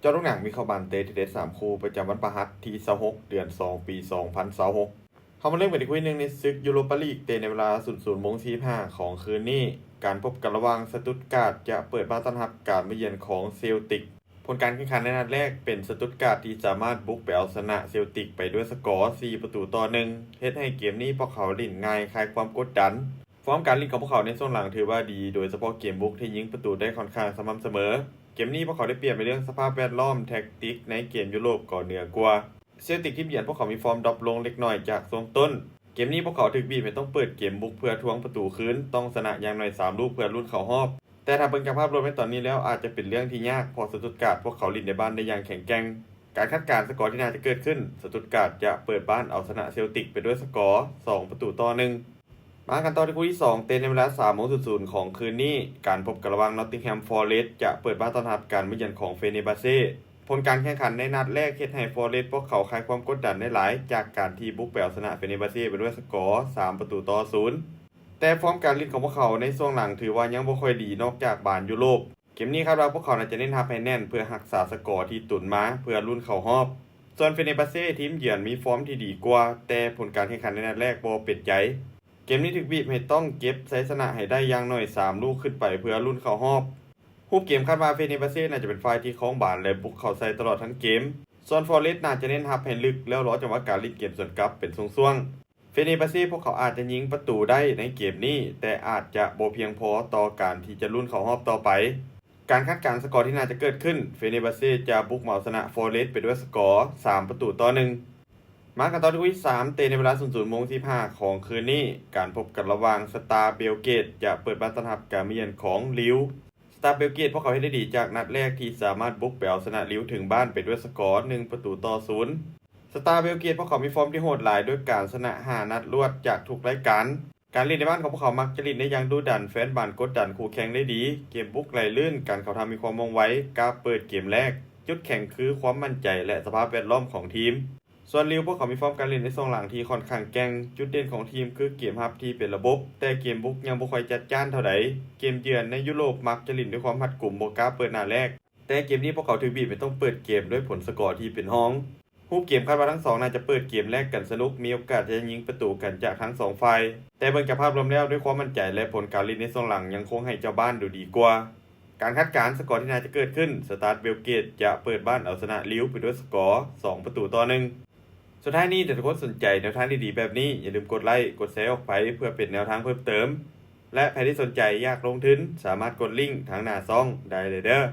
เจ้าลูกหนังมีเข้าบานเตะที่เด็ด3 คู่ประจำวันพฤหัสที่26เดือน2ปี2026เขามาเริ่มกันอีกคู่หนึ่งในศึกยูโรปาลีกเตะในเวลา 00:45ของคืนนี้การพบกันระหว่างสตุตการ์ดจะเปิดบ้านต้อนรับการมาเยือนของเซลติกผลการแข่งขันในนัดแรกเป็นสตุตการ์ดที่สามารถบุกไปเอาชนะเซลติกไปด้วยสกอร์4-1เฮ็ดให้เกมนี้พวกเขาลิ่นง่ายคลายความกดดันฟอร์มการลิ่นของพวกเขาในช่วงหลังถือว่าดีโดยเฉพาะเกมบุกที่ยิงประตูได้ค่อนข้างสม่ำเสมอเกมนี้พวกเขาได้เปรียบในเรื่องสภาพแวดล้อมแท็กติกในเกมยุโรปก่อนเหนือกว่าเซลติกที่เยือนพวกเขามีฟอร์มดรอปลงเล็กน้อยจากช่วงต้นเกมนี้พวกเขาถึกบีบให้ต้องเปิดเกมบุกเพื่อทวงประตูคืนต้องชนะอย่างน้อย3 ลูกเพื่อลุ้นเข้ารอบแต่ถ้าเบิ่งจากภาพรวมในตอนนี้แล้วอาจจะเป็นเรื่องที่ยากเพราะสตุตการ์ดพวกเขาลิ่นในบ้านได้อย่างแข็งแกร่งการคาดการณ์สกอร์ที่น่าจะเกิดขึ้นสตุตการ์ดจะเปิดบ้านเอาชนะเซลติกไปด้วยสกอร์2-1มากันต่อที่คู่ที่2เตะในเวลา 3:00 ของคืนนี้การพบกันระหว่างนอตติงแฮมฟอเรสต์จะเปิดบ้านต้อนรับการมาเยือนของเฟเนบาเซ่ผลการแข่งขันในนัดแรกเฮ็ดให้ฟอเรสต์พวกเขาคลายความกดดันได้หลายจากการที่บุกไปเอาชนะเฟเนบาเซ่ไปด้วยสกอร์3-0แต่ฟอร์มการเล่นของพวกเขาในช่วงหลังถือว่ายังบ่ค่อยดีนอกจากบานยุโรปเกมนี้คาดว่าพวกเขาน่าจะเน้นทับให้แน่นเพื่อรักษาสกอร์ที่ตุนมาเพื่อลุ้นเข้ารอบส่วนเฟเนบาเซ่ทีมเยือนมีฟอร์มที่ดีกว่าแต่ผลการแข่งขันในนัดแรกบ่เป็นใจเกมนี้ถึกบีบให้ต้องเก็บชัยชนะให้ได้อย่างน้อย3 ลูกขึ้นไปเพื่อลุ้นเข้ารอบรูปเกมคาดว่าเฟเนบาเซ่น่าจะเป็นฝ่ายที่ครองบาลและบุกเข้าใส่ตลอดทั้งเกมส่วนฟอเรสต์น่าจะเน้นทับให้ลึกแล้วรอจังหวะการลิดเกมส่วนกลับเป็นช่วงๆเฟเนบาเซ่พวกเขาอาจจะยิงประตูได้ในเกมนี้แต่อาจจะบ่เพียงพอต่อการที่จะลุ้นเข้ารอบต่อไปการคาดการณ์สกอร์ที่น่าจะเกิดขึ้นเฟเนบาเซ่จะบุกมาเอาชนะฟอเรสต์ไปด้วยสกอร์3-1มากันต่อที่คู่ที่3เตะในเวลา 00:15ของคืนนี้การพบกันระหว่างสตาร์เบลเกตจะเปิดบ้านต้อนรับการมาเยือนของลิวสตาร์เบลเกตพวกเขาให้ได้ดีจากนัดแรกที่สามารถบุกไปเอาชนะลิวถึงบ้านไปด้วยสกอร์1-0สตาร์เบลเกตพวกเขามีฟอร์มที่โหดหลายด้วยการชนะ5 นัดรวดจากทุกรายการการเล่นในบ้านของพวกเขามักจะเล่นได้อย่างดุดันแฟนบอลกดดันคู่แข่งได้ดีเกมบุกไหลลื่นการเขาทำมีความว่องไวกล้าเปิดเกมแรกจุดแข็งคือความมั่นใจและสภาพแวดล้อมของทีมส่วนลิวพวกเขามีฟอร์มการเล่นในช่วงหลังที่ค่อนข้างแกร่งจุดเด่นของทีมคือเกมรับที่เป็นระบบแต่เกมบุกยังบ่ค่อยจัดจ้านเท่าใดเกมเยือนในยุโรปมักจะเล่นด้วยความหัดกลุ่มบ่กล้าเปิดหน้าแรกแต่เกมนี้พวกเขาถือบีบไม่ต้องเปิดเกมด้วยผลสกอร์ที่เป็นห้องรูปเกมคาดว่าทั้งสองน่าจะเปิดเกมแรกกันสนุกมีโอกาสจะยิงประตูกันจากทั้ง2ฝ่ายแต่เบิ่งจากภาพรวมแล้วด้วยความมั่นใจและผลการเล่นในช่วงหลังยังคงให้เจ้าบ้านดูดีกว่าการคาดการณ์สกอร์ที่น่าจะเกิดขึ้นสตาร์ทเบลเกตจะเปิดบ้านเอาชนะลิวไปด้วยสกอร์2-1สุดท้ายนี้ถ้าทุกคนสนใจแนวทางดีๆแบบนี้อย่าลืมกดไลค์กดแชร์ออกไปเพื่อเป็นแนวทางเพิ่มเติมและใครที่สนใจอยากลงทุนสามารถกดลิงก์ทางหน้าช่องได้เลยเด้อ